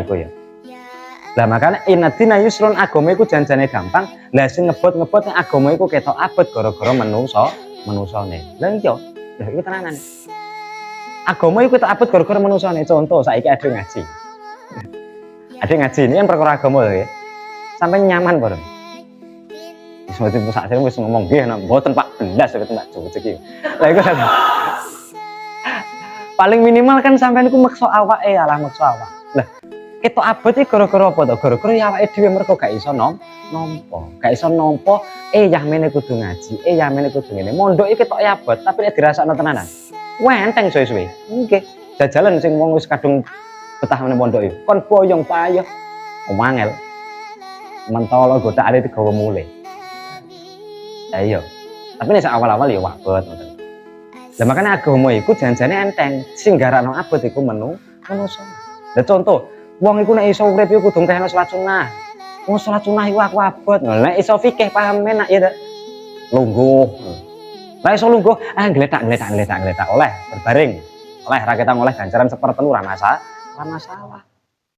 iku ya. Lah makanya inadina yusron agama iku janjane gampang. Lah sing ngebot-ngebot ning agama iku ketok abot gara-gara menusane. Lah iya, lha iku tenanan. Agama iku ketok abot gara-gara menusane. Contoh saiki ada ngaji. Ada ngaji ini kan perkara agama lho ya. Sampai nyaman bareng. Wis mesti pusat sing wis ngomong nggih mboten Pak belas kok Mbak Jujug iki. Lah iku paling minimal kan sampean iku maksa awake alah maksa awak. Lah ketok abot iki gara-gara apa to? Gara-gara ya awake dhewe mergo gak iso nampa. Gak iso nampa yamene kudu ngaji, yamene kudu ngene. Mondok iki ketok abot, tapi nek dirasakno tenanan. Wenteng suwe-suwe. Nggih. Jajalan sing wong wis kadung betah meneh pondok iki. Kon boyong payah. Omangel. Mentolo godakane digawa mulih. Lah iya. Tapi nek awal-awal ya abot ngoten. Lah makane agama iku janjane enteng, sing garakno abot iku manusa. Lah contoh, wong iku nek iso urip iku kudu ngkehno salat sunah. Wong salat sunah iku aku abot. Nek iso fikih paham enak ya lungguh. Nek iso lungguh, ngletak oleh berbaring. Oleh ra ketang oleh ganjaran sepertelu ra masalah.